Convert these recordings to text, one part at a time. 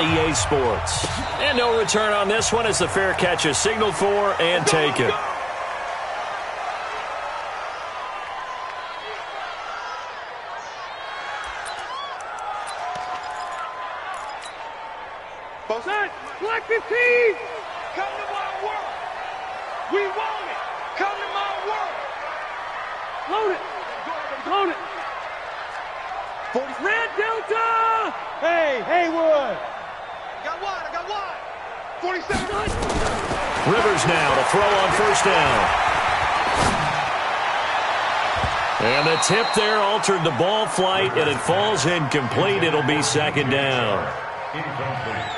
EA Sports. And no return on this one as the fair catch is signaled for and taken. Black 15! Come to my world! We want it! Come to my world! Load it! Load it! 40. Red Delta! Hey, Haywood! I got one! 47! Rivers now to throw on first down. And the tip there altered the ball flight, and it falls incomplete. It'll be second down.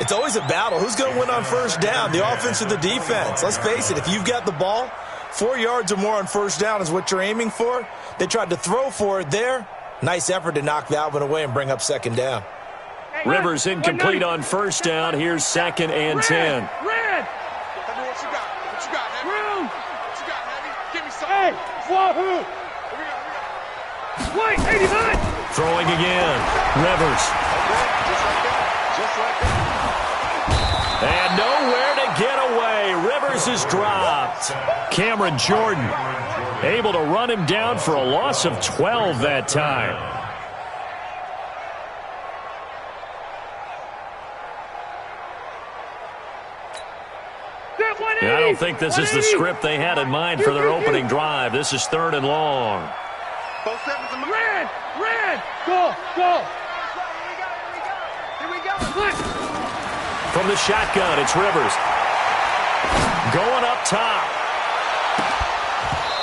It's always a battle. Who's going to win on first down, the offense or the defense? Let's face it, if you've got the ball, 4 yards or more on first down is what you're aiming for. They tried to throw for it there. Nice effort to knock that one away and bring up second down. Rivers incomplete on first down. Here's second and 10. Red! Tell me what you got. What you got, Heavy? What you got, Heavy? Give me something. Hey, Wahoo! White, 89! Throwing again. Rivers. And nowhere to get away. Rivers is dropped. Cameron Jordan able to run him down for a loss of 12 that time. I don't think this is the script they had in mind for their opening drive. This is third and long. Red! Go! Here we go! From the shotgun, it's Rivers. Going up top.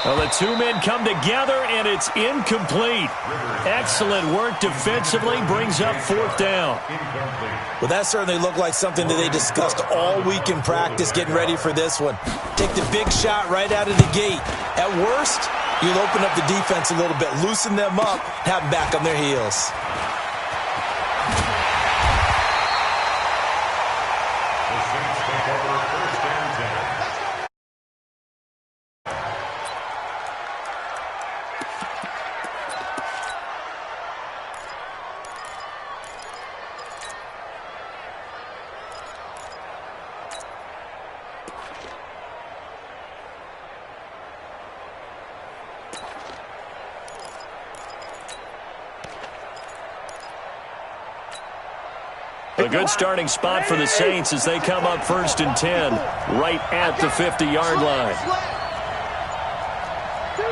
Well, the two men come together, and it's incomplete. Excellent work defensively, brings up fourth down. Well, that certainly looked like something that they discussed all week in practice getting ready for this one. Take the big shot right out of the gate. At worst, you'll open up the defense a little bit, loosen them up, have them back on their heels. A good starting spot for the Saints as they come up first and 10, right at the 50-yard line. Two.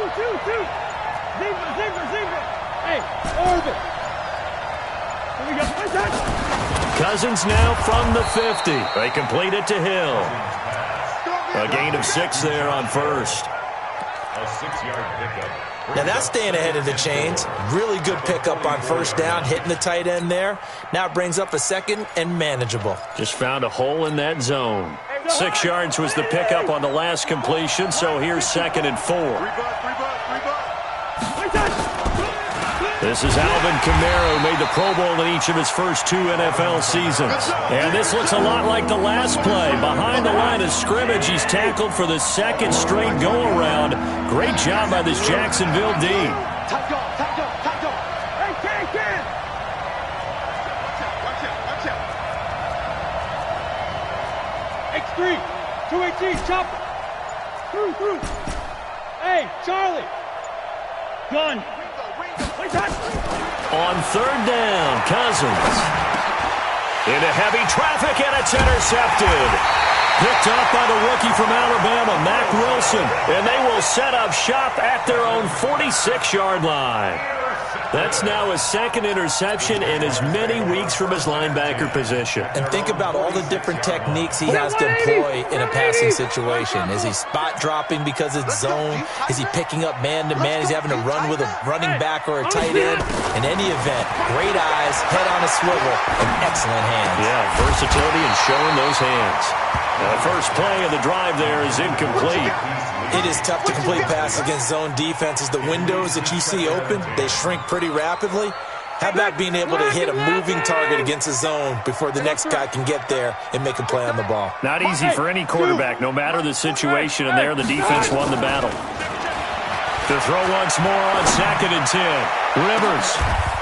Zebra. Hey, orbit. Here we go. Cousins now from the 50. They complete it to Hill. A gain of 6 there on first. A 6-yard pickup. Now that's staying ahead of the chains. Really good pickup on first down, hitting the tight end there. Now it brings up a second and manageable. Just found a hole in that zone. 6 yards was the pickup on the last completion, so here's second and 4. This is Alvin Kamara, who made the Pro Bowl in each of his first 2 NFL seasons. And this looks a lot like the last play. Behind the line of scrimmage, he's tackled for the second straight go-around. Great job by this Jacksonville D. Tight dog. Hey, Ken. Watch out. X3, 218, chopper. Through. Hey, Charlie. Gun. On third down, Cousins. Into heavy traffic, and it's intercepted. Picked up by the rookie from Alabama, Mack Wilson. And they will set up shop at their own 46-yard line. That's now his second interception in as many weeks from his linebacker position. And think about all the different techniques he has to employ in a passing situation. Is he spot dropping because it's zone? Is he picking up man-to-man? Is he having to run with a running back or a tight end? In any event, great eyes, head on a swivel, and excellent hands. Yeah, versatility and showing those hands. Now, the first play of the drive there is incomplete. It is tough to complete passes against zone defenses. The windows that you see open, they shrink pretty rapidly. How about being able to hit a moving target against a zone before the next guy can get there and make a play on the ball? Not easy for any quarterback, no matter the situation, and there the defense won the battle. To throw once more on second and 10. Rivers.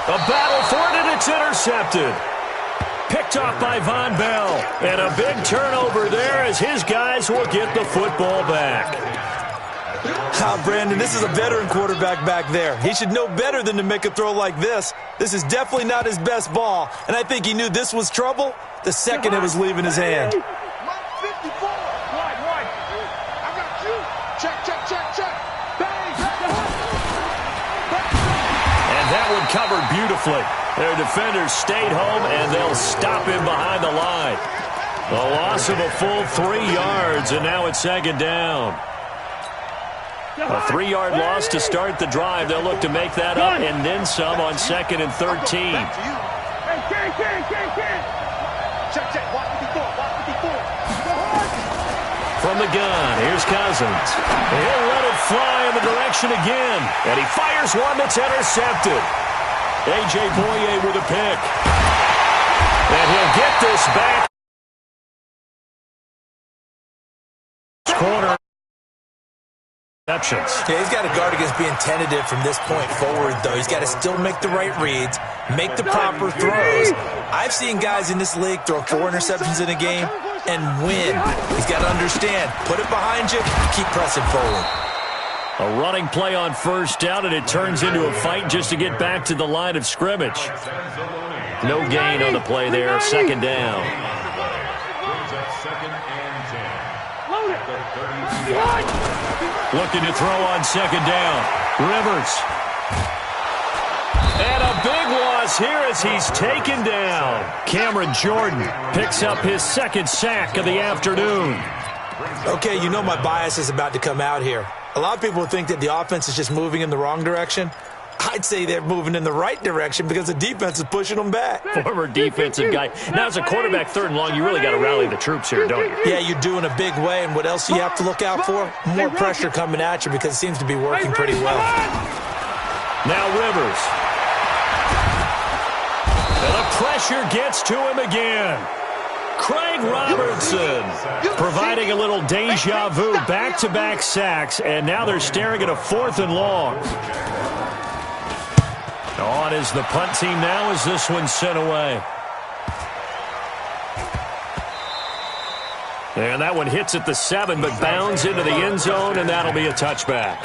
A battle for it, and it's intercepted. Picked off by Von Bell. And a big turnover there as his guys will get the football back. Brandon, this is a veteran quarterback back there. He should know better than to make a throw like this. This is definitely not his best ball, and I think he knew this was trouble the second it was leaving his hand. 54. Wide. I got you. Check. Bang. And that one covered beautifully. Their defenders stayed home, and they'll stop him behind the line. A loss of a full 3 yards, and now it's second down. A 3-yard loss to start the drive. They'll look to make that up and then some on 2nd and 13. From the gun, here's Cousins. He'll let it fly in the direction again. And he fires one that's intercepted. A.J. Boye with a pick. And he'll get this back. Corner. Yeah, he's got to guard against being tentative from this point forward, though. He's got to still make the right reads, make the proper throws. I've seen guys in this league throw 4 interceptions in a game and win. He's got to understand, put it behind you, keep pressing forward. A running play on first down, and it turns into a fight just to get back to the line of scrimmage. No gain on the play there, second down. Looking to throw on second down. Rivers. And a big loss here as he's taken down. Cameron Jordan picks up his 2nd sack of the afternoon. Okay, you know my bias is about to come out here. A lot of people think that the offense is just moving in the wrong direction. I'd say they're moving in the right direction because the defense is pushing them back. Former defensive guy. Now, as a quarterback, 3rd and long, you really got to rally the troops here, don't you? Yeah, you do in a big way. And what else do you have to look out for? More pressure coming at you because it seems to be working pretty well. Now Rivers. And the pressure gets to him again. Craig Robertson providing a little deja vu, back-to-back sacks, and now they're staring at a 4th and long. On is the punt team now as this one's sent away. And that one hits at the 7, but bounds into the end zone, and that'll be a touchback.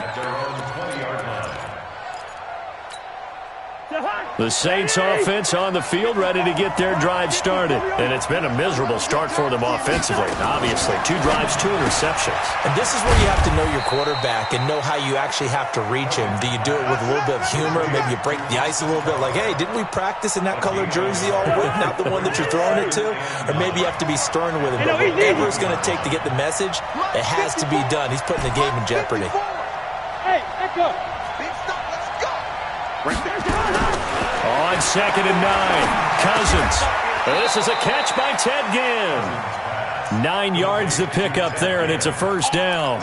The Saints offense on the field ready to get their drive started. And it's been a miserable start for them offensively. Obviously, 2 drives, 2 interceptions. And this is where you have to know your quarterback and know how you actually have to reach him. Do you do it with a little bit of humor? Maybe you break the ice a little bit like, hey, didn't we practice in that color jersey all week, not the one that you're throwing it to? Or maybe you have to be stern with him. But whatever it's going to take to get the message, it has to be done. He's putting the game in jeopardy. Hey, echo. Big stop, let's go. Right there. On 2nd and 9, Cousins. This is a catch by Ted Ginn. 9 yards to pick up there, and it's a first down.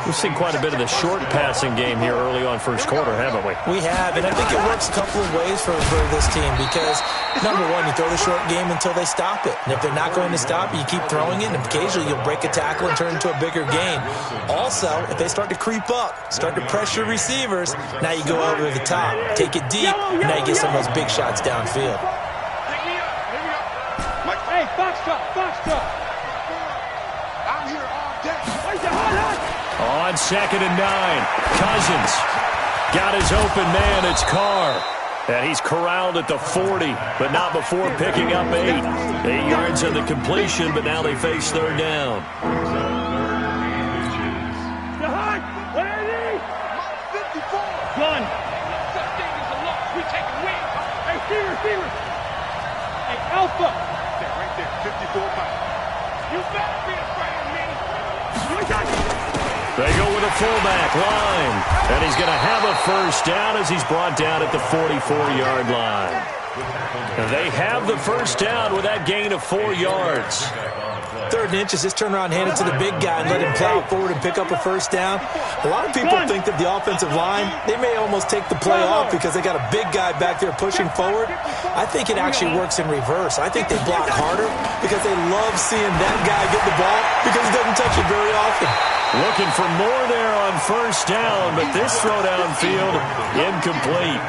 We've seen quite a bit of the short passing game here early on first quarter, haven't we? We have, and I think it works a couple of ways for this team because, number one, you throw the short game until they stop it. And if they're not going to stop it, you keep throwing it, and occasionally you'll break a tackle and turn it into a bigger gain. Also, if they start to creep up, start to pressure receivers, now you go over the top, take it deep, and now you get some of those big shots downfield. Hey, box truck. I'm here all day. On 2nd and 9, Cousins got his open man. It's Carr. And he's corralled at the 40, but not before picking up 8. 8 yards on the completion, but now they face 3rd down. Gun. Such thing as a loss. We take a win. Hey, receiver. Hey, Alpha. Right there, 54 miles. You better be afraid of me. They go with a fullback line. And he's going to have a first down as he's brought down at the 44-yard line. They have the first down with that gain of 4 yards. 3rd and inches, just turn around, hand it to the big guy, and let him plow forward and pick up a first down. A lot of people think that the offensive line, they may almost take the play off because they got a big guy back there pushing forward. I think it actually works in reverse. I think they block harder because they love seeing that guy get the ball because he doesn't touch it very often. Looking for more there on first down, but this throw downfield incomplete.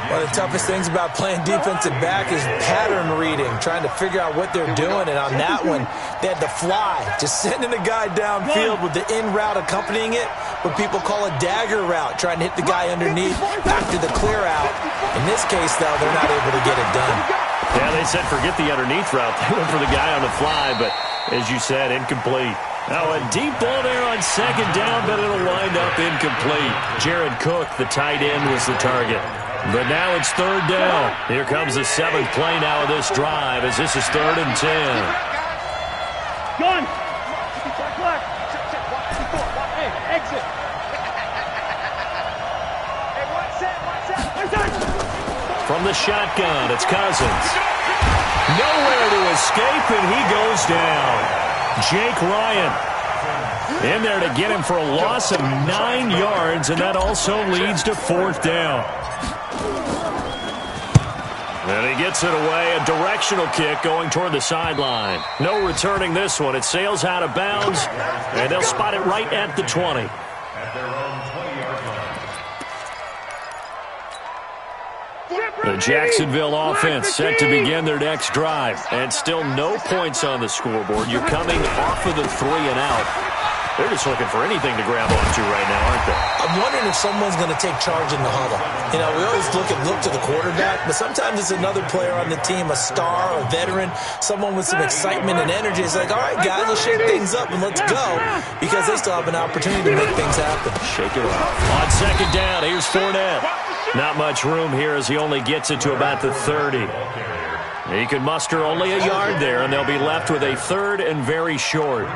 One of the toughest things about playing defensive back is pattern reading, trying to figure out what they're doing. And on that one, they had the fly, just sending the guy downfield with the in route accompanying it, what people call a dagger route, trying to hit the guy underneath after the clear out. In this case, though, they're not able to get it done. Yeah, they said forget the underneath route. They went for the guy on the fly, but as you said, incomplete. Now a deep ball there on second down, but it'll wind up incomplete. Jared Cook, the tight end, was the target. But now it's third down. Here comes the seventh play now of this drive as this is 3rd and 10. Gun. Hey, exit. From the shotgun, it's Cousins. Nowhere to escape, and he goes down. Jake Ryan in there to get him for a loss of 9 yards, and that also leads to 4th down. And he gets it away, a directional kick going toward the sideline. No returning this one. It sails out of bounds, and they'll spot it right at the 20. At their own 20-yard line. The Jacksonville offense set to begin their next drive. And still no points on the scoreboard. You're coming off of the 3 and out. They're just looking for anything to grab onto right now, aren't they? I'm wondering if someone's going to take charge in the huddle. You know, we always look to the quarterback, but sometimes it's another player on the team, a star, a veteran, someone with some excitement and energy. It's like, all right, guys, let's shake things up and let's go, because they still have an opportunity to make things happen. Shake it off. On second down, here's Fournette. Not much room here as he only gets it to about the 30. He can muster only a yard there, and they'll be left with a 3rd and very short.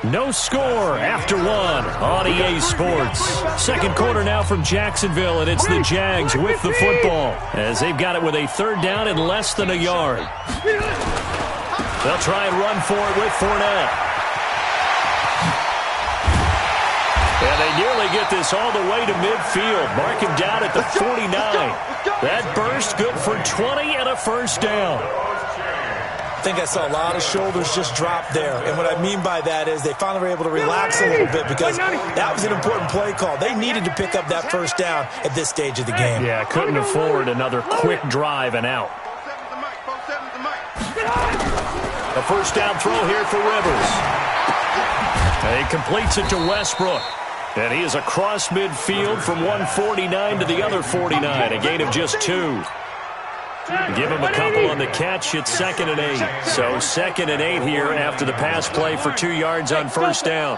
No score after 1 on EA Sports. Second quarter now from Jacksonville, and it's the Jags with the football as they've got it with a 3rd down and less than a yard. They'll try and run for it with Fournette. And they nearly get this all the way to midfield. Mark him down at the 49. That burst good for 20 and a 1st down. I think I saw a lot of shoulders just drop there. And what I mean by that is they finally were able to relax a little bit because that was an important play call. They needed to pick up that 1st down at this stage of the game. Yeah, couldn't afford another quick drive and out. A 1st down throw here for Rivers. He completes it to Westbrook. And he is across midfield from 149 to the other 49, a gain of just 2. Give him a couple on the catch. It's 2nd and 8. So 2nd and 8 here after the pass play for 2 yards on 1st down.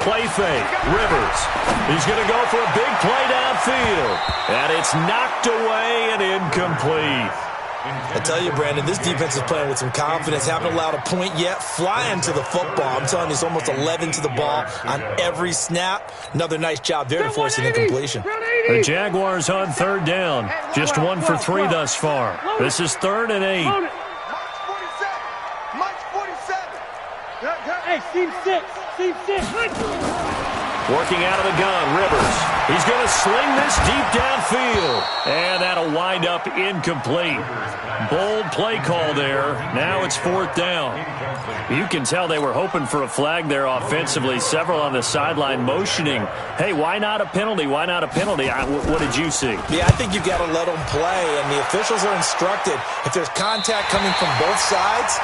Play fake. Rivers. He's going to go for a big play downfield. And it's knocked away and incomplete. I tell you, Brandon, this defense is playing with some confidence. Haven't allowed a point yet. Flying to the football. I'm telling you, it's almost 11 to the ball on every snap. Another nice job there to force an incompletion. The Jaguars on 3rd down. Just 1 for 3 thus far. This is 3rd and 8. Hey, seam 6. Seam 6. Working out of the gun, Rivers. He's going to sling this deep downfield. And that'll wind up incomplete. Bold play call there. Now it's 4th down. You can tell they were hoping for a flag there offensively. Several on the sideline motioning. Hey, why not a penalty? Why not a penalty? What did you see? Yeah, I think you've got to let them play. And the officials are instructed, if there's contact coming from both sides,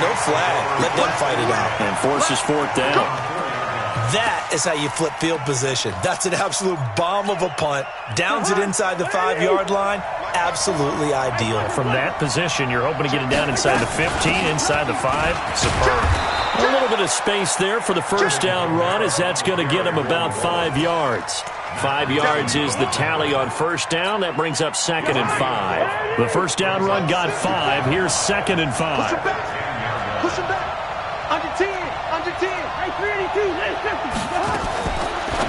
no flag. Let them fight it out. And forces 4th down. That is how you flip field position. That's an absolute bomb of a punt. Downs it inside the 5-yard line. Absolutely ideal. From that position, you're hoping to get it down inside the 15, inside the 5. Superb. A little bit of space there for the 1st down run as that's going to get him about 5 yards. 5 yards is the tally on 1st down. That brings up 2nd and 5. The 1st down run got 5. Here's 2nd and 5. Push him back. Under 10. Under 10. Hey, 382.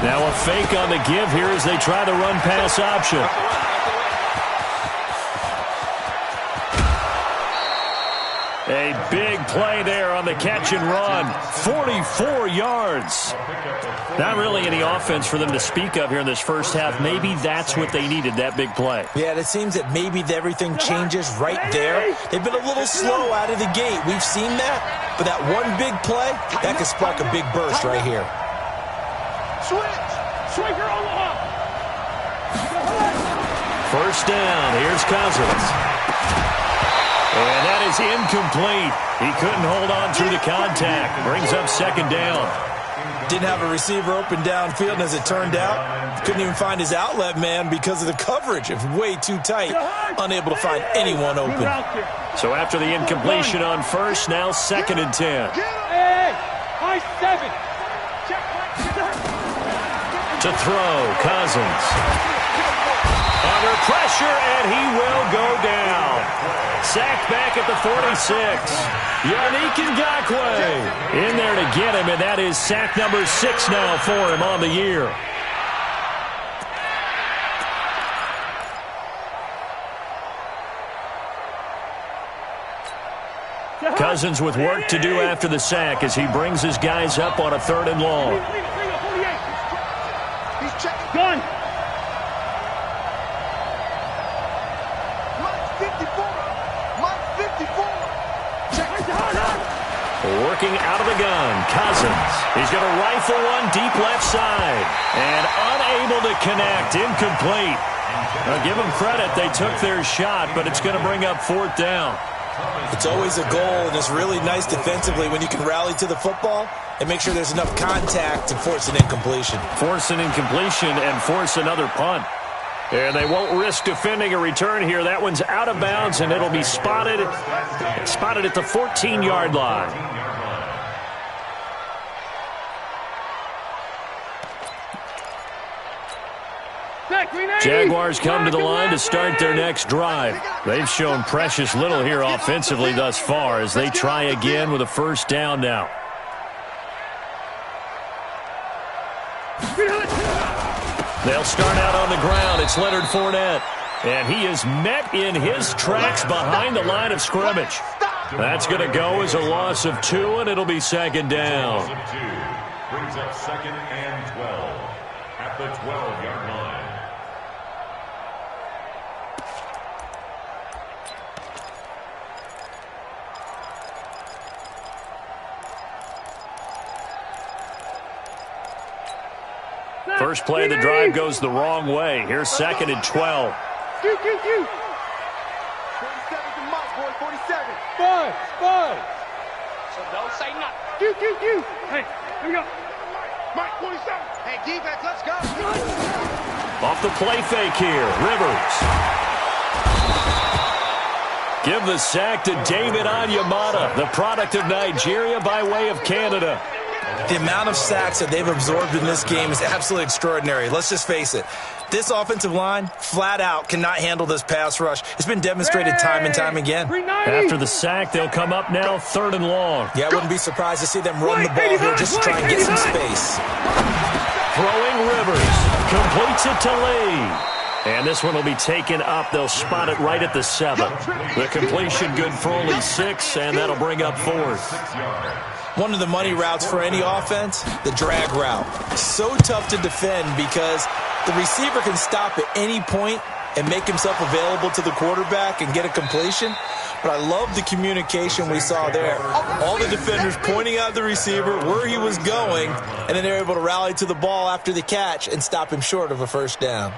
Now a fake on the give here as they try the run-pass option. A Big play there on the catch and run. 44 yards. Not really any offense for them to speak of here in this first half. Maybe that's what they needed, that big play. Yeah, it seems that maybe everything changes right there. They've been a little slow out of the gate. We've seen that. But that one big play, that could spark a big burst right here. Swing her Omaha. First down. Here's Cousins. And that is incomplete. He couldn't hold on through the contact. Brings up second down. Didn't have a receiver open downfield, and as it turned out, couldn't even find his outlet man because of the coverage. It was way too tight, unable to find anyone open. So after the incompletion on first, now second and 10. Hey, high 7. To throw, Cousins. Under pressure, and he will go down. Sacked back at the 46. Yannick Ngakoue in there to get him, and that is sack number 6 now for him on the year. Cousins with work to do after the sack as he brings his guys up on a 3rd and long. Gun. Working out of the gun, Cousins. He's going to rifle one deep left side. And unable to connect, incomplete. Now, give them credit, they took their shot, but it's going to bring up 4th down. It's always a goal, and it's really nice defensively when you can rally to the football and make sure there's enough contact to force an incompletion. Force an incompletion and force another punt. And they won't risk defending a return here. That one's out of bounds, and it'll be spotted at the 14-yard line. Jaguars come to the line to start their next drive. They've shown precious little here offensively thus far as they try again with a first down now. They'll start out on the ground. It's Leonard Fournette. And he is met in his tracks behind the line of scrimmage. That's going to go as a loss of 2, and it'll be second down. Brings up 2nd and 12 at the 12-yard line. First play of the drive goes the wrong way. Here's 2nd and 12. 47 to Mike, boy, 47. Spud. So don't say nothing. Hey, here we go. Mike, 47. Hey, defense, let's go. Off the play fake here, Rivers. Give the sack to David Onyemata, the product of Nigeria by way of Canada. The amount of sacks that they've absorbed in this game is absolutely extraordinary. Let's just face it. This offensive line, flat out, cannot handle this pass rush. It's been demonstrated time and time again. After the sack, they'll come up now 3rd and long. Yeah, I wouldn't be surprised to see them run the ball here just to try and get some space. Throwing Rivers. Completes it to Lee. And this one will be taken up. They'll spot it right at the 7. The completion good for only 6, and that'll bring up 4th. One of the money routes for any offense, the drag route. So tough to defend because the receiver can stop at any point and make himself available to the quarterback and get a completion. But I love the communication we saw there. All the defenders pointing out the receiver, where he was going, and then they're able to rally to the ball after the catch and stop him short of a first down.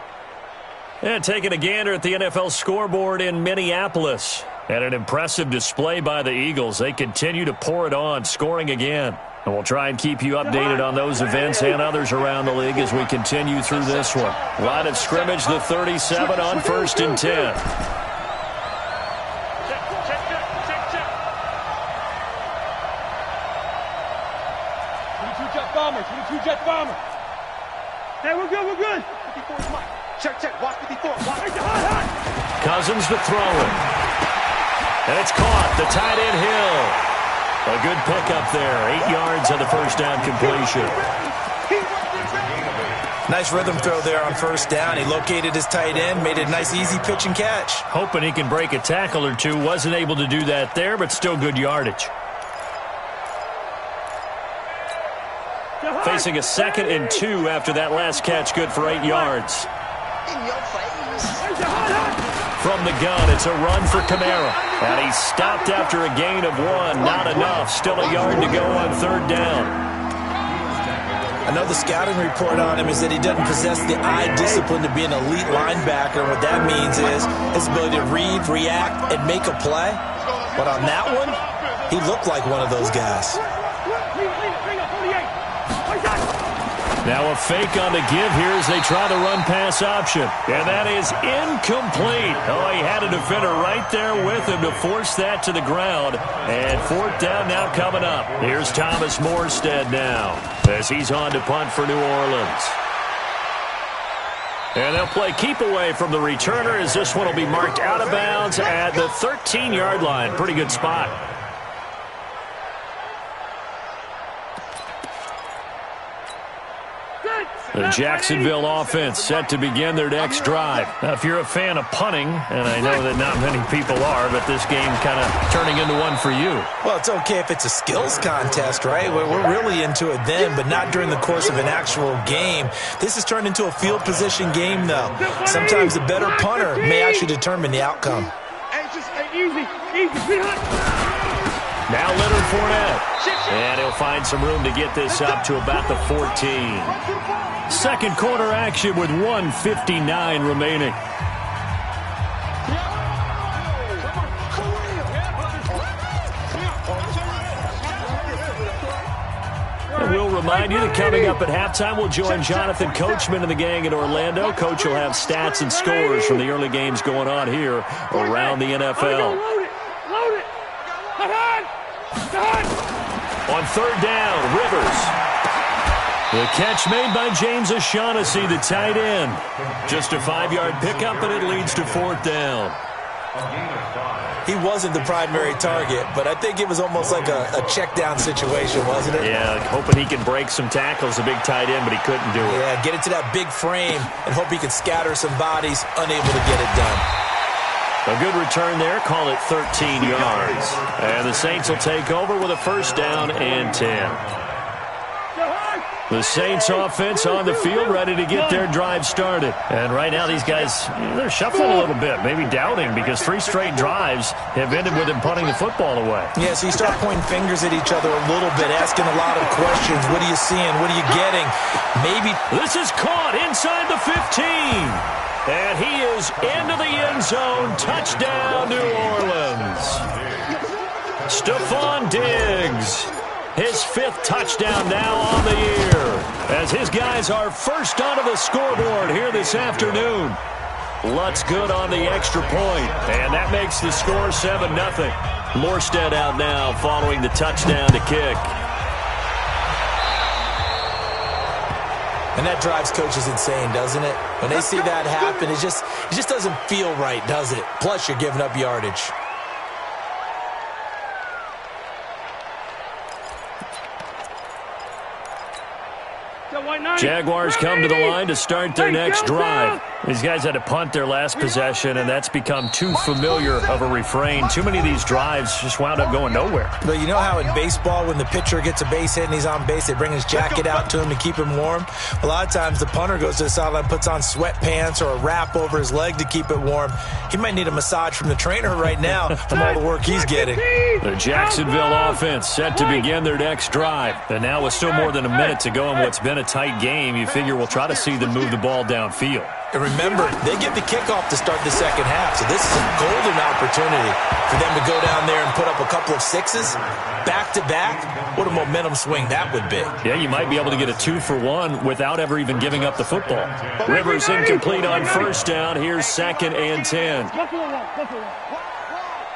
And taking a gander at the NFL scoreboard in Minneapolis. And an impressive display by the Eagles. They continue to pour it on, scoring again. And we'll try and keep you updated on those events and others around the league as we continue through this one. Line of scrimmage, the 37 on 1st and 10. Jet bomber. Hey, we're good. 54 is Mike. Check. Watch 54. Cousins to throw it. And it's caught. The tight end Hill. A good pickup there. 8 yards on the first down completion. Nice rhythm throw there on first down. He located his tight end, made it a nice easy pitch and catch. Hoping he can break a tackle or two. Wasn't able to do that there, but still good yardage. Facing a 2nd and 2 after that last catch, good for 8 yards. From the gun, it's a run for Kamara. And he's stopped after a gain of 1. Not enough. Still a yard to go on 3rd down. I know the scouting report on him is that he doesn't possess the eye discipline to be an elite linebacker. And what that means is his ability to read, react, and make a play. But on that one, he looked like one of those guys. Now a fake on the give here as they try the run-pass option. And that is incomplete. Oh, he had a defender right there with him to force that to the ground. And 4th down now coming up. Here's Thomas Morstead now as he's on to punt for New Orleans. And they'll play keep away from the returner as this one will be marked out of bounds at the 13-yard line. Pretty good spot. The Jacksonville offense set to begin their next drive. Now, if you're a fan of punting, and I know that not many people are, but this game kind of turning into one for you. Well, it's okay if it's a skills contest, right? We're really into it then, but not during the course of an actual game. This has turned into a field position game, though. Sometimes the better punter may actually determine the outcome. Now Leonard Fournette. And he'll find some room to get this up to about the 14. Second quarter action with 1:59 remaining. And we'll remind you that coming up at halftime, we'll join Jonathan Coachman and the gang in Orlando. Coach will have stats and scores from the early games going on here around the NFL. On 3rd down, Rivers. The catch made by James O'Shaughnessy, the tight end. Just a 5-yard pickup, and it leads to 4th down. He wasn't the primary target, but I think it was almost like a check down situation, wasn't it? Yeah, hoping he can break some tackles, a big tight end, but he couldn't do it. Yeah, get it to that big frame and hope he can scatter some bodies, unable to get it done. A good return there, call it 13 yards. And the Saints will take over with a 1st down and 10. The Saints offense on the field, ready to get their drive started. And right now these guys, they're shuffling a little bit, maybe doubting, because 3 straight drives have ended with them punting the football away. Yeah, so you start pointing fingers at each other a little bit, asking a lot of questions. What are you seeing? What are you getting? Maybe. This is caught inside the 15. And he is into the end zone. Touchdown, New Orleans. Stephon Diggs. His 5th touchdown now on the year as his guys are first onto the scoreboard here this afternoon. Lutz good on the extra point, and that makes the score 7-0. Morstead out now following the touchdown to kick. And that drives coaches insane, doesn't it? When they see that happen, it just doesn't feel right, does it? Plus, you're giving up yardage. Jaguars come to the line to start their next drive. These guys had to punt their last possession, and that's become too familiar of a refrain. Too many of these drives just wound up going nowhere. But you know how in baseball, when the pitcher gets a base hit and he's on base, they bring his jacket out to him to keep him warm? A lot of times the punter goes to the sideline, puts on sweatpants or a wrap over his leg to keep it warm. He might need a massage from the trainer right now from all the work he's getting. The Jacksonville offense set to begin their next drive. And now with still more than a minute to go in what's been a tight game, you figure we'll try to see them move the ball downfield. And remember, they get the kickoff to start the second half, so this is a golden opportunity for them to go down there and put up a couple of 6s back-to-back. What a momentum swing that would be. Yeah, you might be able to get a 2-for-1 without ever even giving up the football. Rivers incomplete on 1st down. Here's 2nd and 10.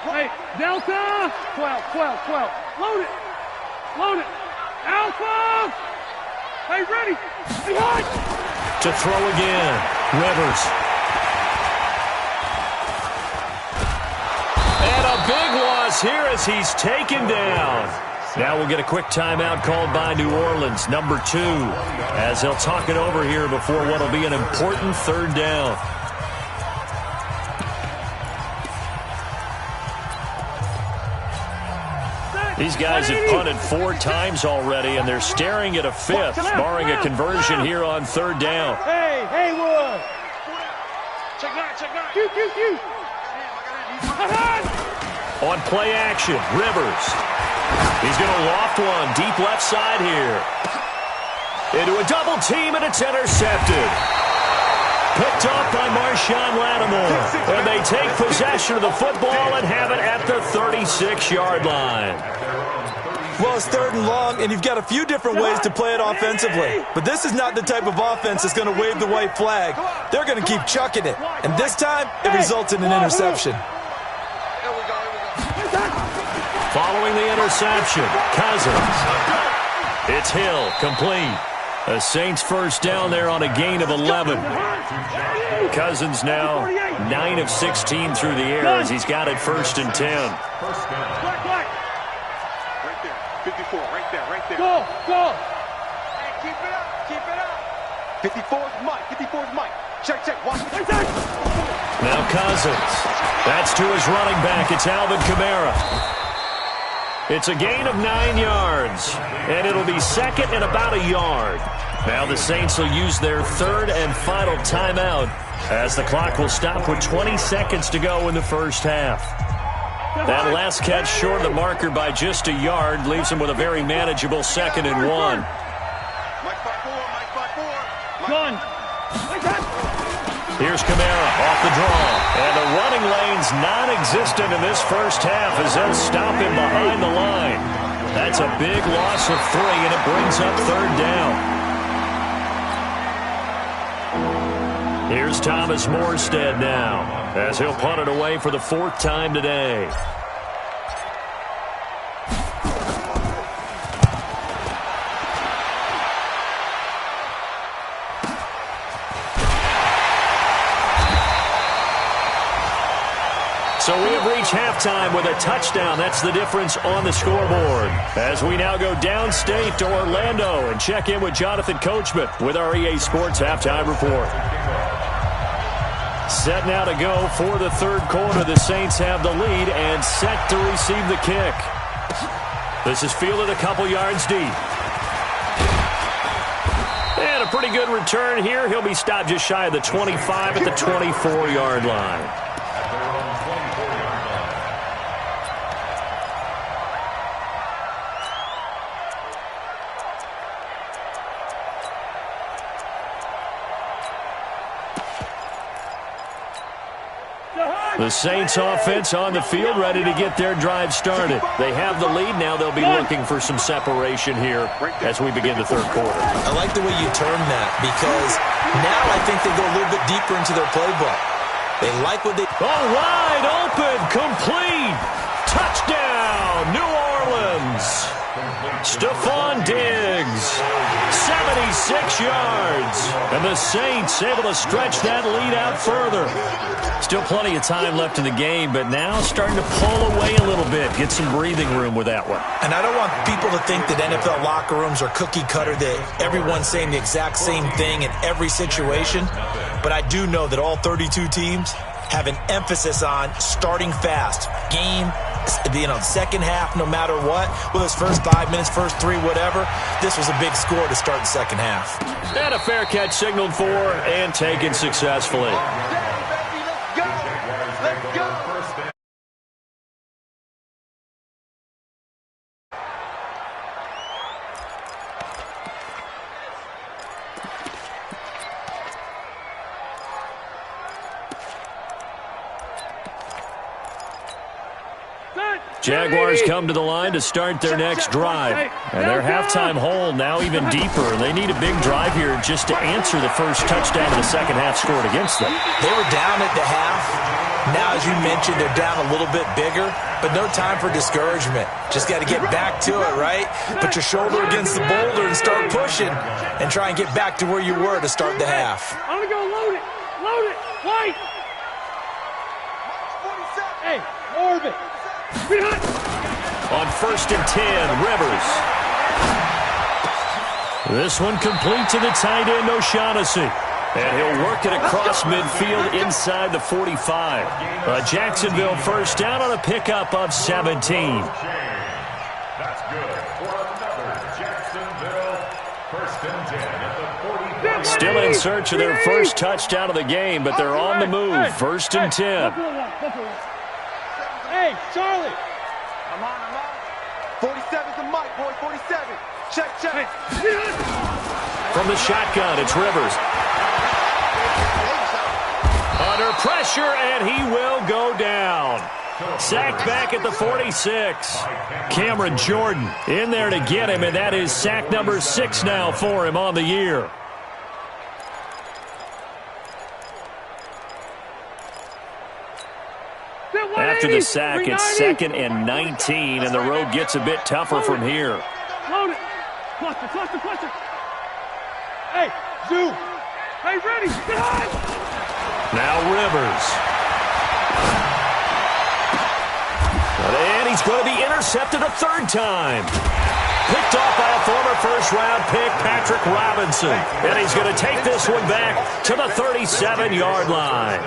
Hey, Delta, 12. Load it. Alpha. Hey, ready. Hey, high. To throw again, Rivers. And a big loss here as he's taken down. Now we'll get a quick timeout called by New Orleans, number 2, as they'll talk it over here before what will be an important third down. These guys have punted 4 times already, and they're staring at a 5th, barring a conversion here on third down. Hey, Haywood! Check out! Q! On play action, Rivers. He's going to loft one deep left side here. Into a double team, and it's intercepted. Picked off by Marshawn Lattimore. And they take possession of the football and have it at the 36-yard line. Well, it's 3rd and long, and you've got a few different ways to play it offensively. But this is not the type of offense that's going to wave the white flag. They're going to keep chucking it. And this time, it results in an interception. Following the interception, Cousins. It's Hill, complete. The Saints first down there on a gain of 11. Cousins now 9 of 16 through the air as he's got it 1st and 10. Right there. 54, right there. Go! Hey, keep it up. 54's Mike. Check. Watch. Now Cousins. That's to his running back. It's Alvin Kamara. It's a gain of 9 yards, and it'll be 2nd and about a yard. Now the Saints will use their 3rd and final timeout as the clock will stop with 20 seconds to go in the first half. That last catch short of the marker by just a yard leaves him with a very manageable 2nd and 1. Gun. Here's Kamara off the draw. And the running lane's non-existent in this first half as they'll stop him behind the line. That's a big loss of 3, and it brings up 3rd down. Here's Thomas Morstead now as he'll punt it away for the 4th time today. So we have reached halftime with a touchdown. That's the difference on the scoreboard. As we now go downstate to Orlando and check in with Jonathan Coachman with our EA Sports Halftime Report. Set now to go for the 3rd quarter. The Saints have the lead and set to receive the kick. This is fielded a couple yards deep. And a pretty good return here. He'll be stopped just shy of the 25 at the 24-yard line. The Saints offense on the field, ready to get their drive started. They have the lead. Now they'll be looking for some separation here as we begin the 3rd quarter. I like the way you term that because now I think they go a little bit deeper into their playbook. They like what they... Oh, wide open, complete. Touchdown, New Orleans. Stephon Diggs, 76 yards. And the Saints able to stretch that lead out further. Still plenty of time left in the game, but now starting to pull away a little bit. Get some breathing room with that one. And I don't want people to think that NFL locker rooms are cookie cutter, that everyone's saying the exact same thing in every situation. But I do know that all 32 teams have an emphasis on starting fast. Game, second half, no matter what. Whether it's first 5 minutes, first 3, whatever. This was a big score to start the second half. And a fair catch signaled for and taken successfully. Jaguars come to the line to start their next drive. And their halftime hole now even deeper. They need a big drive here just to answer the first touchdown of the second half scored against them. They were down at the half. Now, as you mentioned, they're down a little bit bigger, but no time for discouragement. Just got to get back to it, right? Put your shoulder against the boulder and start pushing and try and get back to where you were to start the half. I'm going to go load it, White. Hey, orbit. On 1st and 10, Rivers. This one complete to the tight end, O'Shaughnessy. And he'll work it across midfield inside the 45. A Jacksonville first down on a pickup of 17. That's good for another Jacksonville first and 10 at the 40. Still in search of their first touchdown of the game, but they're on the move. 1st and 10. Hey, Charlie. I'm on. 47's the mic, boy. 47. Check. From the shotgun, it's Rivers. Under pressure, and he will go down. Sacked back at the 46. Cameron Jordan in there to get him, and that is sack number 6 now for him on the year. After the sack, it's 2nd and 19, and the road gets a bit tougher from here. Load it. Cluster. Hey, Zoo. Hey, ready. Get on. Now Rivers. And he's going to be intercepted a 3rd time. Picked off by a former first-round pick, Patrick Robinson. And he's going to take this one back to the 37-yard line.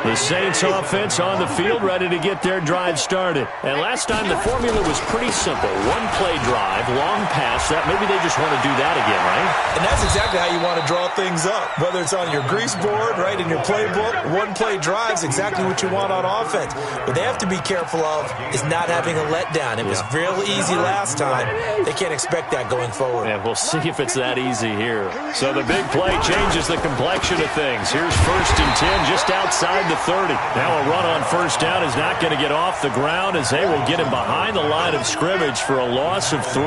The Saints offense on the field, ready to get their drive started. And last time the formula was pretty simple. 1-play drive, long pass. Maybe they just want to do that again, right? And that's exactly how you want to draw things up. Whether it's on your grease board, right, in your playbook, 1-play drive is exactly what you want on offense. What they have to be careful of is not having a letdown. It was real easy last time. They can't expect that going forward. And we'll see if it's that easy here. So the big play changes the complexion of things. Here's 1st and 10 just outside the 30. Now a run on 1st down is not going to get off the ground as they will get him behind the line of scrimmage for a loss of 3.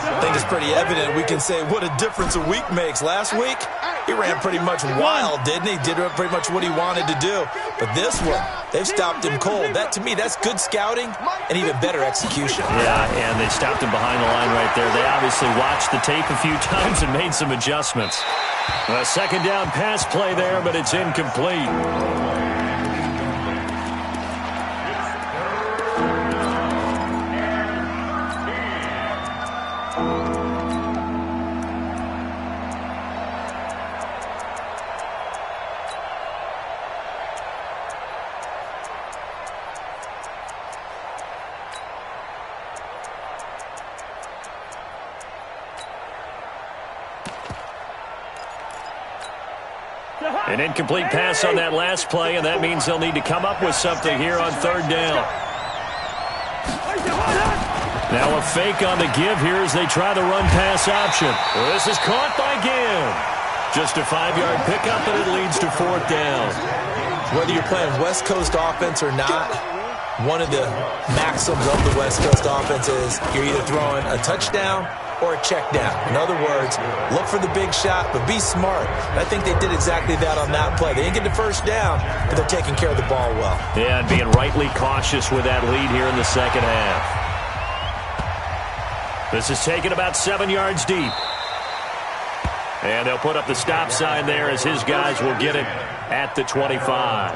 I think it's pretty evident. We can say what a difference a week makes. Last week, he ran pretty much wild, didn't he? Did pretty much what he wanted to do. But this one, they've stopped him cold. That, to me, that's good scouting and even better execution. Yeah, and they stopped him behind the line right there. They obviously watched the tape a few times and made some adjustments. A 2nd down pass play there, but it's incomplete. An incomplete pass on that last play, and that means they'll need to come up with something here on 3rd down. Now a fake on the give here as they try the run-pass option. Well, this is caught by Gibb. Just a 5-yard pickup, and it leads to 4th down. Whether you're playing West Coast offense or not, one of the maxims of the West Coast offense is you're either throwing a touchdown or a check down. In other words, look for the big shot, but be smart. And I think they did exactly that on that play. They didn't get the 1st down, but they're taking care of the ball well. Yeah, and being rightly cautious with that lead here in the 2nd half. This is taken about 7 yards deep. And they'll put up the stop sign there as his guys will get it at the 25.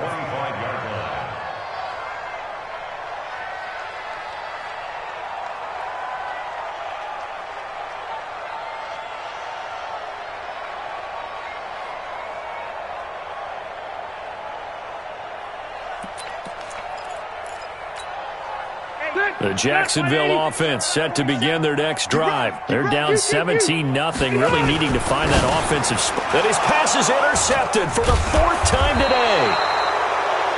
The Jacksonville offense set to begin their next drive. They're down 17-0, really needing to find that offensive spot. And his pass is intercepted for the 4th time today.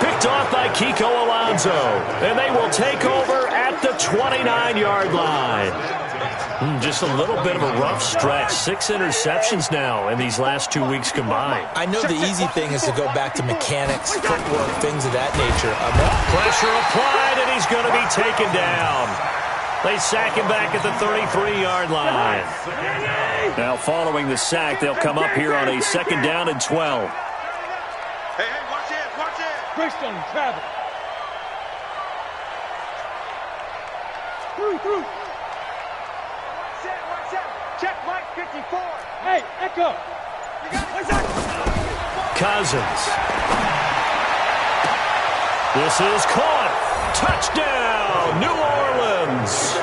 Picked off by Kiko Alonso. And they will take over at the 29-yard line. Just a little bit of a rough stretch. 6 interceptions now in these last 2 weeks combined. I know the easy thing is to go back to mechanics, footwork, things of that nature. Pressure applied, and he's going to be taken down. They sack him back at the 33-yard line. Now, following the sack, they'll come up here on a 2nd down and 12. Hey, watch it. Christian, Travis. Through. Check Mike 54. Hey, Echo. Cousins. This is caught. Touchdown, New Orleans.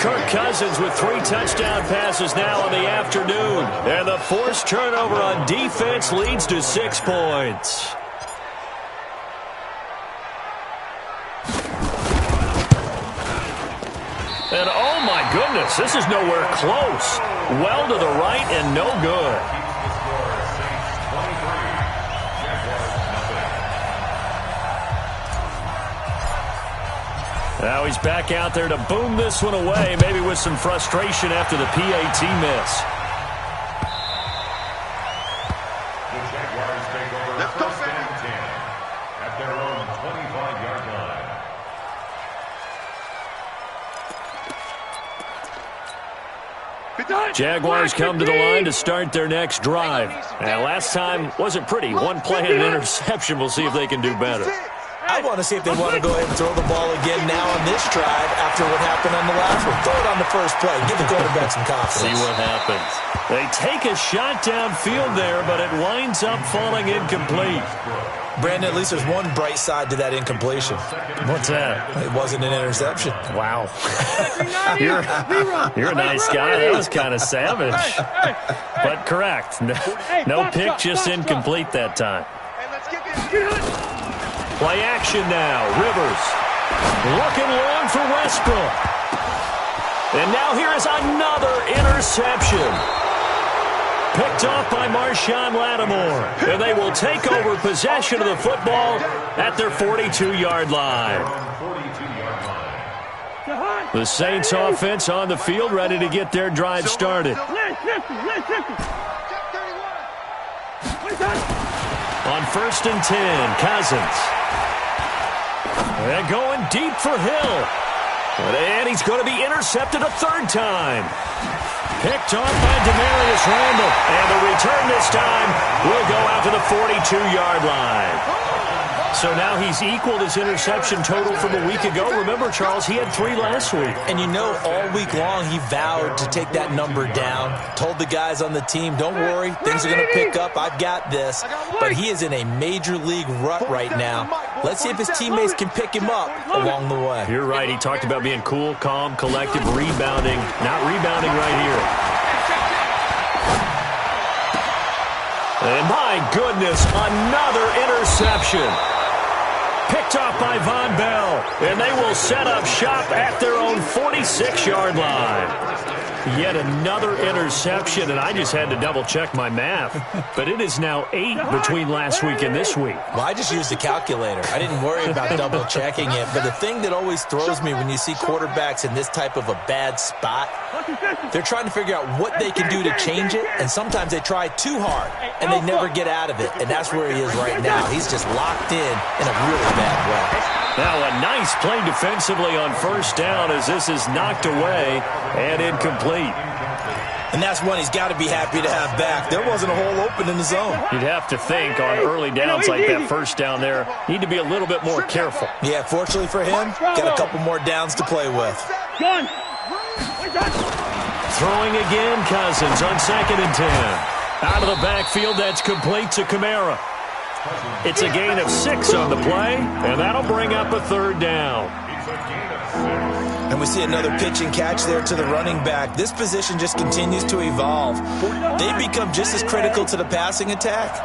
Kirk Cousins with 3 touchdown passes now in the afternoon. And the forced turnover on defense leads to 6 points. And oh my goodness, this is nowhere close. Well to the right and no good. Now he's back out there to boom this one away, maybe with some frustration after the PAT miss. The Jaguars take over first and 10 at their own 25-yard line. Jaguars come to the line to start their next drive. And last time wasn't pretty. One play and an interception. We'll see if they can do better. I want to see if they want to go ahead and throw the ball again now on this drive after what happened on the last one. Throw it on the first play. Give the quarterback some confidence. See what happens. They take a shot downfield there, but it winds up falling incomplete. Brandon, at least there's one bright side to that incompletion. What's that? It wasn't an interception. Wow. You're a nice guy. That was kind of savage. But correct. No pick, just incomplete that time. Play action now. Rivers looking long for Westbrook. And now here is another interception. Picked off by Marshawn Lattimore. And they will take over possession of the football at their 42-yard line. The Saints offense on the field ready to get their drive started. On 1st and 10, Cousins. They're going deep for Hill. And he's going to be intercepted a 3rd time. Picked off by Demarius Randall. And the return this time will go out to the 42-yard line. So now he's equaled his interception total from a week ago. Remember, Charles, he had 3 last week. And you know, all week long he vowed to take that number down. Told the guys on the team, don't worry, things are going to pick up. I've got this. But he is in a major league rut right now. Let's see if his teammates can pick him up along the way. You're right. He talked about being cool, calm, collective, rebounding. Not rebounding right here. And my goodness, another interception. Picked off by Von Bell, and they will set up shop at their own 46-yard line. Yet another interception, and I just had to double-check my math. But it is now 8 between last week and this week. Well, I just used the calculator. I didn't worry about double-checking it. But the thing that always throws me when you see quarterbacks in this type of a bad spot, they're trying to figure out what they can do to change it, and sometimes they try too hard, and they never get out of it. And that's where he is right now. He's just locked in a really bad way. Now a nice play defensively on 1st down as this is knocked away and incomplete. And that's one he's got to be happy to have back. There wasn't a hole open in the zone. You'd have to think on early downs like that 1st down there, need to be a little bit more careful. Yeah, fortunately for him, got a couple more downs to play with. Throwing again, Cousins on 2nd and 10. Out of the backfield, that's complete to Kamara. It's a gain of 6 on the play, and that'll bring up a 3rd down. And we see another pitch and catch there to the running back. This position just continues to evolve. They become just as critical to the passing attack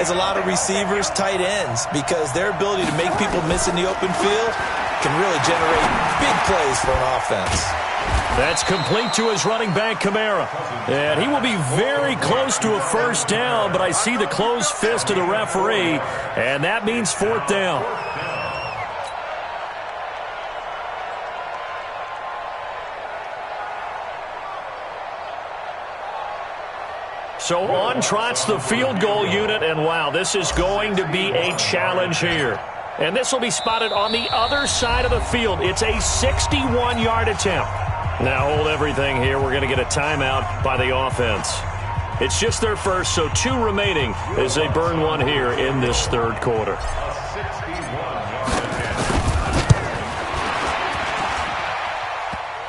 as a lot of receivers, tight ends, because their ability to make people miss in the open field can really generate big plays for an offense. That's complete to his running back, Kamara. And he will be very close to a 1st down, but I see the closed fist of the referee, and that means 4th down. So on trots the field goal unit, and wow, this is going to be a challenge here. And this will be spotted on the other side of the field. It's a 61-yard attempt. Now hold everything here. We're going to get a timeout by the offense. It's just their first, so 2 remaining as they burn one here in this 3rd quarter.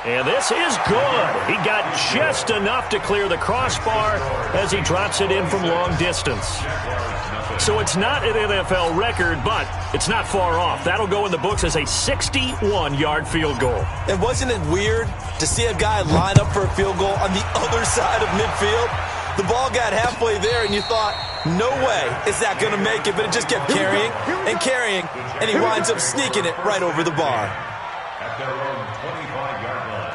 And this is good. He got just enough to clear the crossbar as he drops it in from long distance. So it's not an NFL record, but it's not far off. That'll go in the books as a 61-yard field goal. And wasn't it weird to see a guy line up for a field goal on the other side of midfield? The ball got halfway there, and you thought, no way is that going to make it, but it just kept carrying and carrying, and he winds up sneaking it right over the bar. At their own 25-yard line.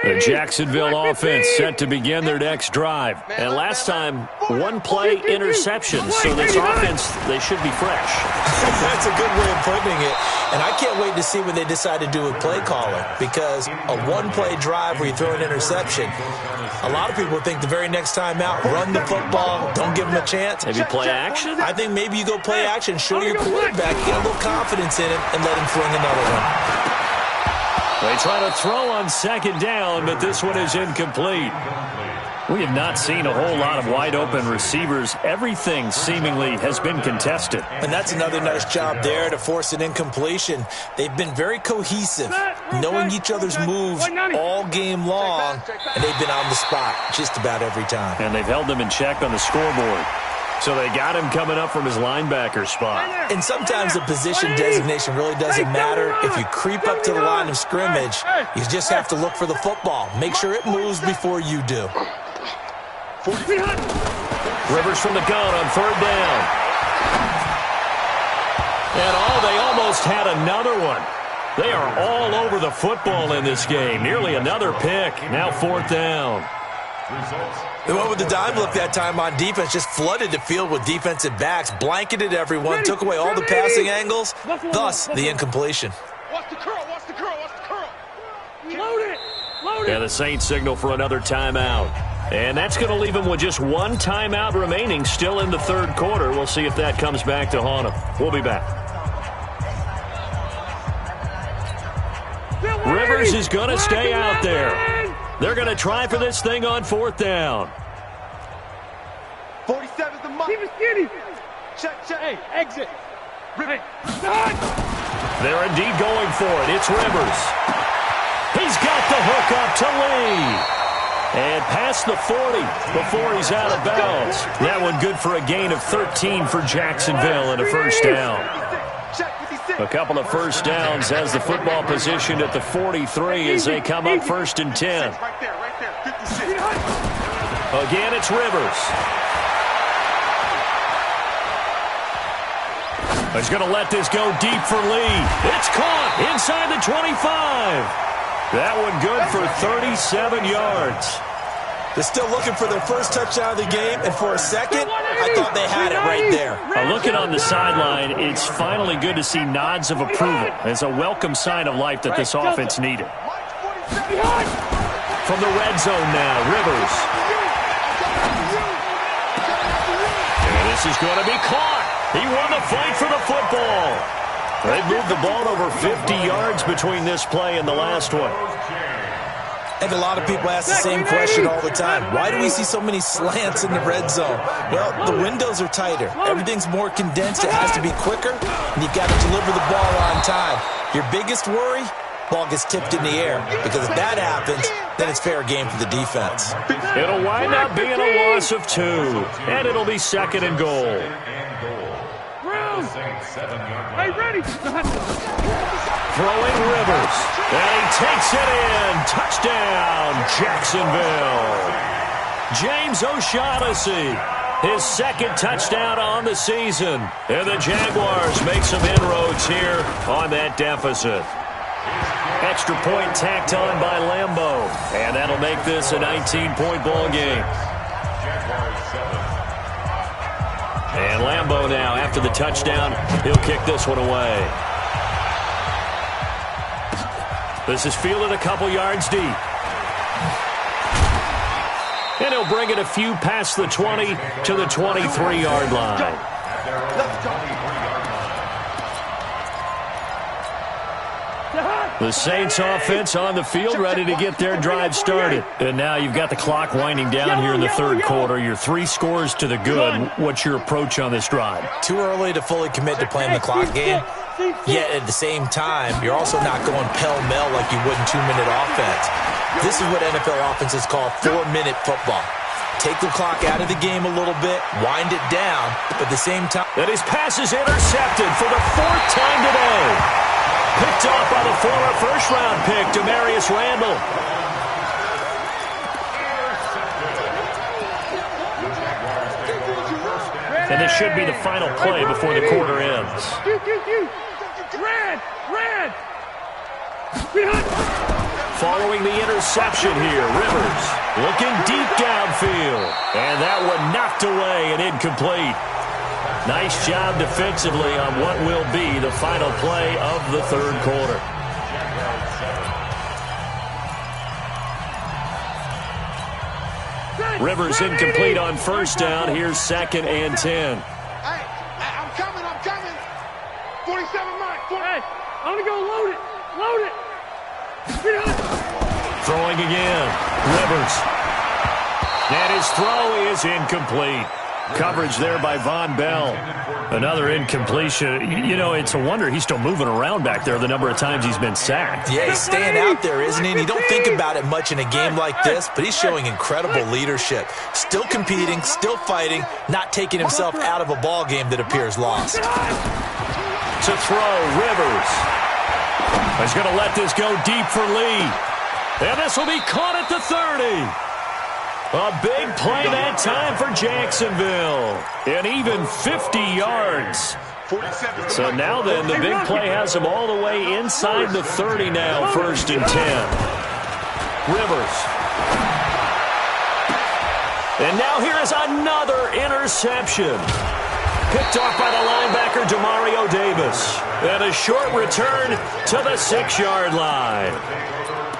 The Jacksonville offense set to begin their next drive. And last time, one-play interception. So this offense, they should be fresh. That's a good way of putting it. And I can't wait to see when they decide to do a play calling, because a one-play drive where you throw an interception, a lot of people think the very next time out, run the football, don't give them a chance. Maybe play action? I think maybe you go play action, show your quarterback, get a little confidence in him, and let him fling another one. They try to throw on second down, but this one is incomplete. We have not seen a whole lot of wide-open receivers. Everything seemingly has been contested. And that's another nice job there to force an incompletion. They've been very cohesive, knowing each other's moves all game long, and they've been on the spot just about every time. And they've held them in check on the scoreboard. So they got him coming up from his linebacker spot. And sometimes the position designation really doesn't matter. If you creep up to the line of scrimmage, you just have to look for the football. Make sure it moves before you do. Rivers from the gun on third down. And they almost had another one. They are all over the football in this game. Nearly another pick. Now fourth down. They went with the dime look that time on defense, just flooded the field with defensive backs, blanketed everyone, took away all the passing angles, thus the incompletion. Watch the curl, watch the curl, watch the curl. Load it, load it. And the Saints signal for another timeout. And that's going to leave them with just one timeout remaining still in the third quarter. We'll see if that comes back to haunt them. We'll be back. Rivers is going to stay out there. They're going to try for this thing on fourth down. 47's the mark. Keep it skinny. Check. Hey, exit. Hey, they're indeed going for it. It's Rivers. He's got the hook up to Lee. And past the 40 before he's out of bounds. That one good for a gain of 13 for Jacksonville and a first down. A couple of first downs has the football positioned at the 43 as they come up first and 10. Right there. 56. Again, it's Rivers. He's going to let this go deep for Lee. It's caught inside the 25. That one good for 37 yards. They're still looking for their first touchdown of the game, and for a second, I thought they had it right there. Looking on the sideline, it's finally good to see nods of approval. It's a welcome sign of life that this offense needed. From the red zone now, Rivers. And this is going to be caught. He won the fight for the football. They've moved the ball over 50 yards between this play and the last one. And a lot of people ask the same question all the time. Why do we see so many slants in the red zone? Well, the windows are tighter. Everything's more condensed. It has to be quicker, and you've got to deliver the ball on time. Your biggest worry? Ball gets tipped in the air. Because if that happens, then it's fair game for the defense. It'll wind up being a loss of 2, and it'll be second and goal. Hey, ready. Throwing Rivers, and he takes it in. Touchdown, Jacksonville. James O'Shaughnessy, his second touchdown on the season. And the Jaguars make some inroads here on that deficit. Extra point tacked on by Lambeau, and that'll make this a 19-point ball game. And Lambeau now, after the touchdown, he'll kick this one away. This is fielded a couple yards deep. And he'll bring it a few past the 20 to the 23-yard line. The Saints offense on the field, ready to get their drive started. And now you've got the clock winding down here in the third quarter. You're 3 scores to the good. What's your approach on this drive? Too early to fully commit to playing the clock game. Yet at the same time, you're also not going pell-mell like you would in 2-minute offense. This is what NFL offenses call 4-minute football. Take the clock out of the game a little bit, wind it down, but at the same time... And his pass is intercepted for the 4th time today. Picked off by the former first-round pick, Demarius Randall. And this should be the final play before the quarter ends. Red! Following the interception here, Rivers looking deep downfield. And that one knocked away and incomplete. Nice job defensively on what will be the final play of the third quarter. Rivers incomplete on first down. Here's 2nd and 10. Hey, I'm coming. 47 Mike. Hey, I'm going to go load it. Throwing again. Rivers. And his throw is incomplete. Coverage there by Von Bell. Another incompletion. You know, it's a wonder he's still moving around back there the number of times he's been sacked. Yeah, he's staying out there, isn't he? And you don't think about it much in a game like this, but he's showing incredible leadership. Still competing, still fighting, not taking himself out of a ball game that appears lost. To throw, Rivers. He's going to let this go deep for Lee. And this will be caught at the 30. A big play that time for Jacksonville. And even 50 yards. So now then, the big play has him all the way inside the 30 now, 1st and 10. Rivers. And now here is another interception. Picked off by the linebacker, Demario Davis. And a short return to the 6-yard line.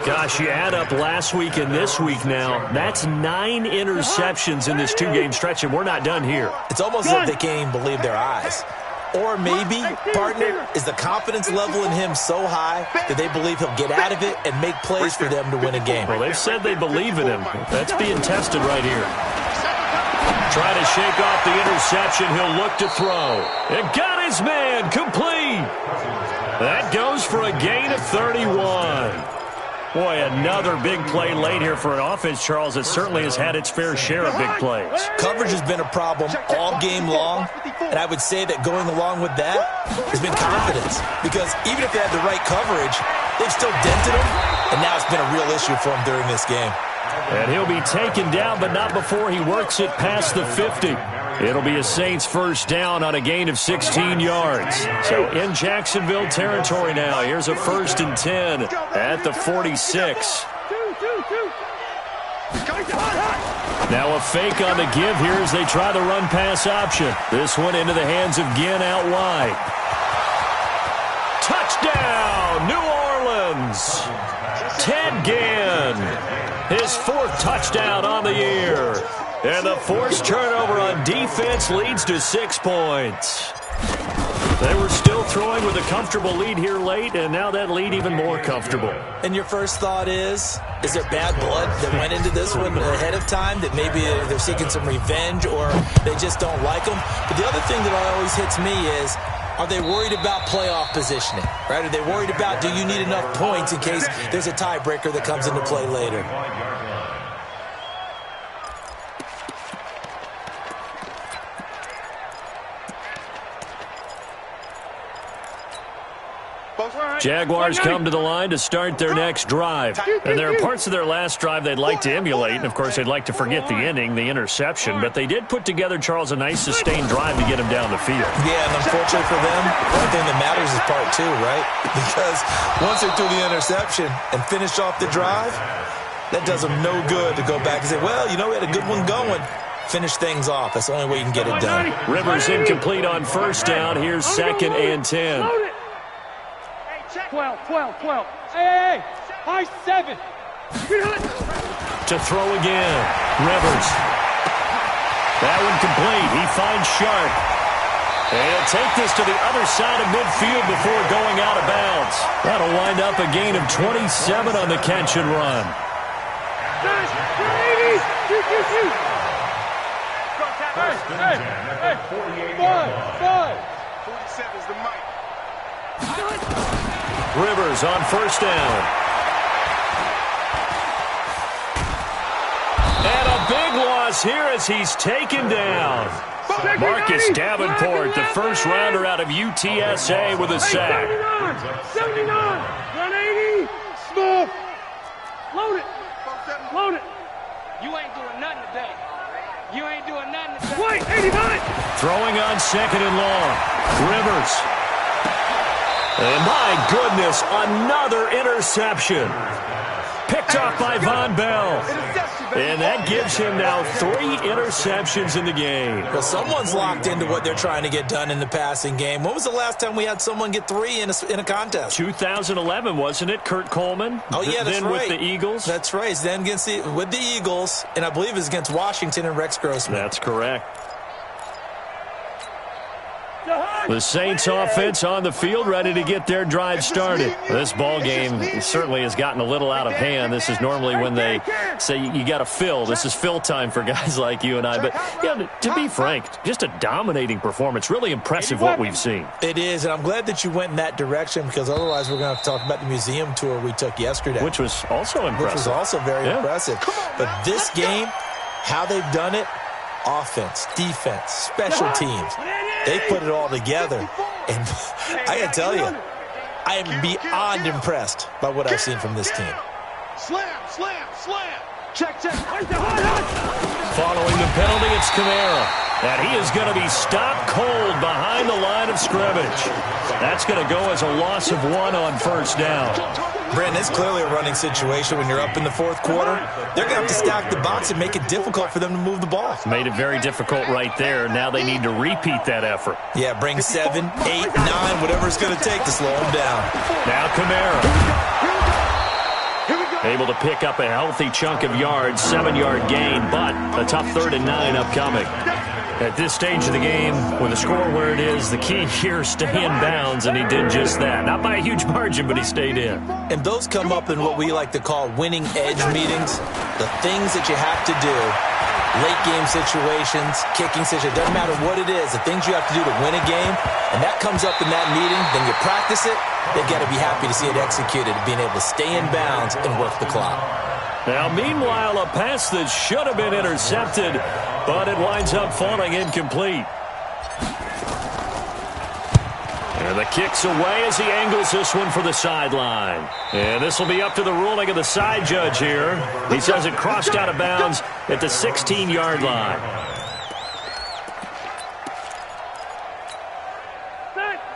Gosh, you add up last week and this week now. That's 9 interceptions in this 2-game stretch, and we're not done here. It's almost as if they can't even believe their eyes. Or maybe, partner, is the confidence level in him so high that they believe he'll get out of it and make plays for them to win a game. Well, they've said they believe in him. That's being tested right here. Try to shake off the interception. He'll look to throw. And got his man complete. That goes for a gain of 31. Boy, another big play late here for an offense, Charles, that certainly has had its fair share of big plays. Coverage has been a problem all game long, and I would say that going along with that has been confidence. Because even if they had the right coverage, they've still dented them, and now it's been a real issue for them during this game. And he'll be taken down, but not before he works it past the 50. It'll be a Saints first down on a gain of 16 yards. So in Jacksonville territory now. Here's a 1st and 10 at the 46. Now a fake on the give here as they try the run-pass option. This one into the hands of Ginn out wide. Touchdown, New Orleans. Ted Ginn. His 4th touchdown on the year. And the forced turnover on defense leads to 6 points. They were still throwing with a comfortable lead here late, and now that lead even more comfortable. And your first thought is there bad blood that went into this one ahead of time, that maybe they're seeking some revenge or they just don't like them? But the other thing that always hits me is, are they worried about playoff positioning? Right? Are they worried about, do you need enough points in case there's a tiebreaker that comes into play later? Jaguars come to the line to start their next drive. And there are parts of their last drive they'd like to emulate. And, of course, they'd like to forget the ending, the interception. But they did put together, Charles, a nice sustained drive to get him down the field. Yeah, and unfortunately for them, the only thing that matters is part 2, right? Because once they threw the interception and finished off the drive, that does them no good to go back and say, well, you know, we had a good one going. Finish things off. That's the only way you can get it done. Rivers incomplete on first down. Here's 2nd and 10. 12. Hey, high 7. To throw again. Rivers. That one complete. He finds Sharp. And take this to the other side of midfield before going out of bounds. That'll wind up a gain of 27 on the catch and run. Hey, 47 is the mic. Rivers on first down. And a big loss here as he's taken down. Marcus Davenport, the first rounder out of UTSA with a sack. 79, 180, Smith. Load it. Load it. You ain't doing nothing today. You ain't doing nothing today. Wait, 89. Throwing on second and long. Rivers. And my goodness, another interception. Picked off by Von Bell. And that gives him now 3 interceptions in the game. Well, someone's locked into what they're trying to get done in the passing game. When was the last time we had someone get 3 in a contest? 2011, wasn't it, Kurt Coleman? Oh, yeah, that's then right. With the Eagles? That's right. Then with the Eagles, and I believe it was against Washington and Rex Grossman. That's correct. The Saints offense on the field, ready to get their drive started. This ball game certainly has gotten a little out of hand. This is normally when they say you got to fill. This is fill time for guys like you and I. But yeah, to be frank, just a dominating performance. Really impressive what we've seen. It is, and I'm glad that you went in that direction because otherwise we're going to have to talk about the museum tour we took yesterday. Which was also impressive. Which was also very impressive. But this game, how they've done it, offense, defense, special teams, they put it all together. And I got to tell you, I am beyond impressed by what I've seen from this team. Slam, slam, slam. Check. Following the penalty, it's Kamara. And he is going to be stopped cold behind the line of scrimmage. That's going to go as a loss of 1 on first down. Brandon, it's clearly a running situation when you're up in the fourth quarter. They're going to have to stack the box and make it difficult for them to move the ball. Made it very difficult right there. Now they need to repeat that effort. Yeah, bring 7, 8, 9, whatever it's going to take to slow them down. Now Kamara. Able to pick up a healthy chunk of yards, 7-yard gain, but a tough 3rd and 9 upcoming. At this stage of the game, with the score where it is, the key here, stay in bounds, and he did just that. Not by a huge margin, but he stayed in. And those come up in what we like to call winning edge meetings. The things that you have to do, late game situations, kicking situations, doesn't matter what it is, the things you have to do to win a game, and that comes up in that meeting, then you practice it, they've got to be happy to see it executed, being able to stay in bounds and work the clock. Now, meanwhile, a pass that should have been intercepted, but it winds up falling incomplete. And the kick's away as he angles this one for the sideline. And this will be up to the ruling of the side judge here. He says it crossed out of bounds at the 16-yard line.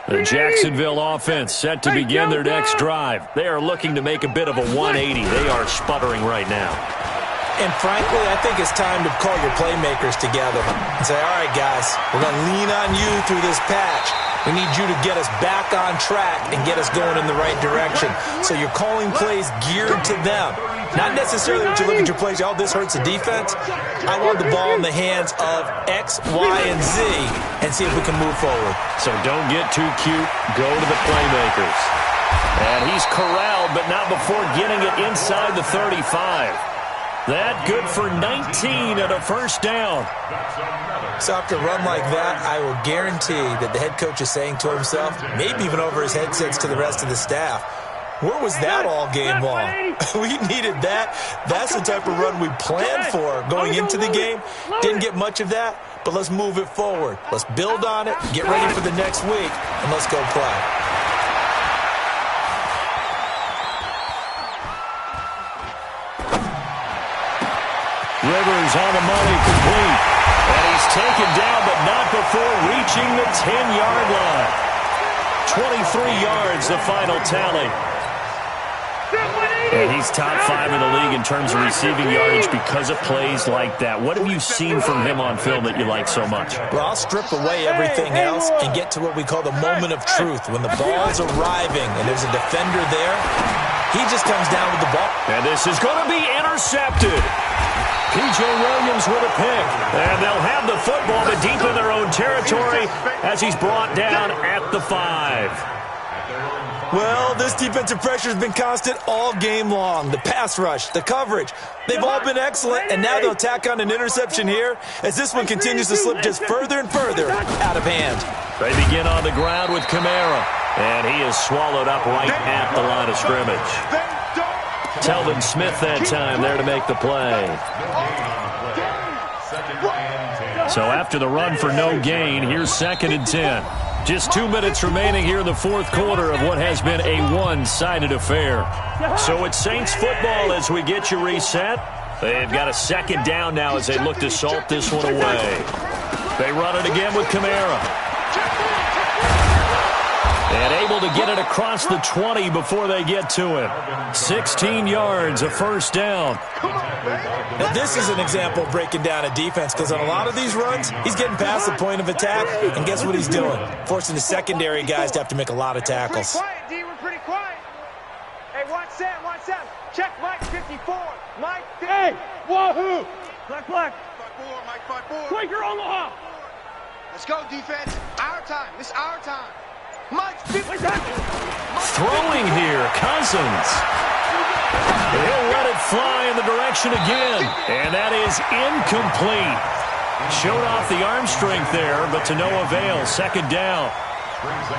The Jacksonville offense set to begin their next drive. They are looking to make a bit of a 180. They are sputtering right now. And frankly, I think it's time to call your playmakers together and say, all right, guys, we're going to lean on you through this patch. We need you to get us back on track and get us going in the right direction. So you're calling plays geared to them. Not necessarily that you look at your plays, oh, this hurts the defense. I want the ball in the hands of X, Y, and Z and see if we can move forward. So don't get too cute. Go to the playmakers. And he's corralled, but not before getting it inside the 35. That good for 19 at a first down. So after a run like that, I will guarantee that the head coach is saying to himself, maybe even over his headsets to the rest of the staff, where was that all game long? We needed that. That's the type of run we planned for going into the game. Didn't get much of that, but let's move it forward. Let's build on it, get ready for the next week, and let's go play. Rivers on the money, complete. And he's taken down, but not before reaching the 10-yard line. 23 yards, the final tally. And he's top 5 in the league in terms of receiving yardage because of plays like that. What have you seen from him on film that you like so much? Well, I'll strip away everything else and get to what we call the moment of truth. When the ball's arriving and there's a defender there, he just comes down with the ball. And this is going to be intercepted. P.J. Williams with a pick. And they'll have the football, but deep in their own territory as he's brought down at the 5. Well, this defensive pressure has been constant all game long. The pass rush, the coverage, they've all been excellent, and now they'll tack on an interception here as this one continues to slip just further and further out of hand. They begin on the ground with Kamara, and he is swallowed up right at the line of scrimmage. Telvin Smith that time there to make the play. So after the run for no gain, here's 2nd and 10. Just 2 minutes remaining here in the fourth quarter of what has been a one-sided affair. So it's Saints football as we get you reset. They've got a 2nd down now as they look to salt this one away. They run it again with Kamara. And able to get it across the 20 before they get to it. 16 yards, a first down. Now, this is an example of breaking down a defense because on a lot of these runs, he's getting past the point of attack, and guess what he's doing? Forcing the secondary guys to have to make a lot of tackles. Pretty quiet, D. We're pretty quiet. Hey, watch that, watch that. Check Mike 54. Mike 54. Hey, wahoo! Black. 5-4, Mike 5-4. Quaker Omaha! Let's go, defense. Our time. This is our time. Mike 54. Throwing here, Cousins. He'll let it fly in the direction again. And that is incomplete. Showed off the arm strength there, but to no avail. 2nd down.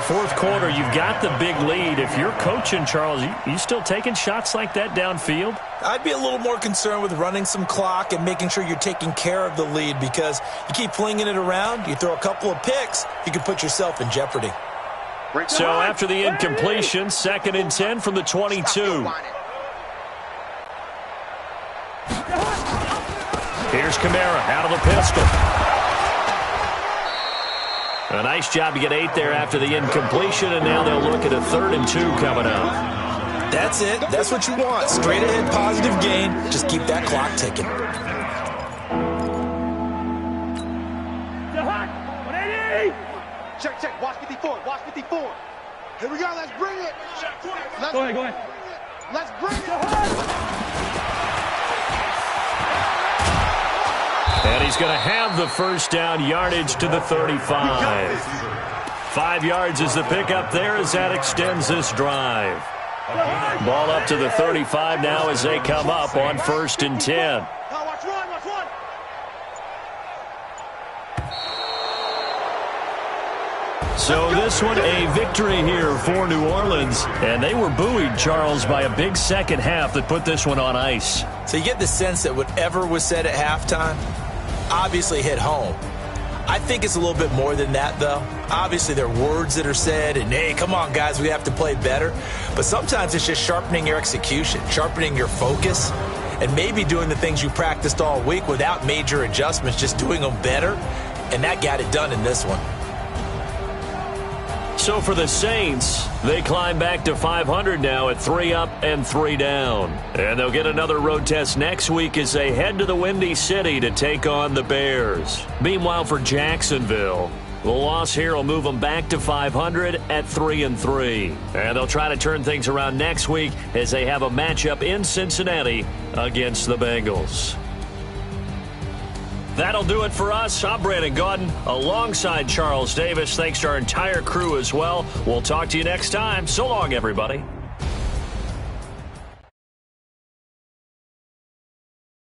Fourth quarter, you've got the big lead. If you're coaching, Charles, you still taking shots like that downfield? I'd be a little more concerned with running some clock and making sure you're taking care of the lead because you keep flinging it around, you throw a couple of picks, you could put yourself in jeopardy. So after the incompletion, 2nd and 10 from the 22. Here's Kamara out of the pistol. A nice job to get 8 there after the incompletion, and now they'll look at a 3rd and 2 coming up. That's it. That's what you want. Straight ahead positive gain. Just keep that clock ticking. Check. Watch 54. Watch 54. Here we go. Let's bring it. Go ahead. Let's bring it. And he's going to have the first down, yardage to the 35. 5 yards is the pickup there as that extends this drive. Ball up to the 35 now as they come up on 1st and 10. Watch one. So this one a victory here for New Orleans. And they were buoyed, Charles, by a big second half that put this one on ice. So you get the sense that whatever was said at halftime obviously hit home. I think it's a little bit more than that, though. Obviously, there are words that are said, and, hey, come on, guys, we have to play better. But sometimes it's just sharpening your execution, sharpening your focus, and maybe doing the things you practiced all week without major adjustments, just doing them better. And that got it done in this one. So for the Saints, they climb back to 500 now at 3 up and 3 down. And they'll get another road test next week as they head to the Windy City to take on the Bears. Meanwhile, for Jacksonville, the loss here will move them back to 500 at 3 and 3. And they'll try to turn things around next week as they have a matchup in Cincinnati against the Bengals. That'll do it for us. I'm Brandon Gaudin alongside Charles Davis. Thanks to our entire crew as well. We'll talk to you next time. So long, everybody.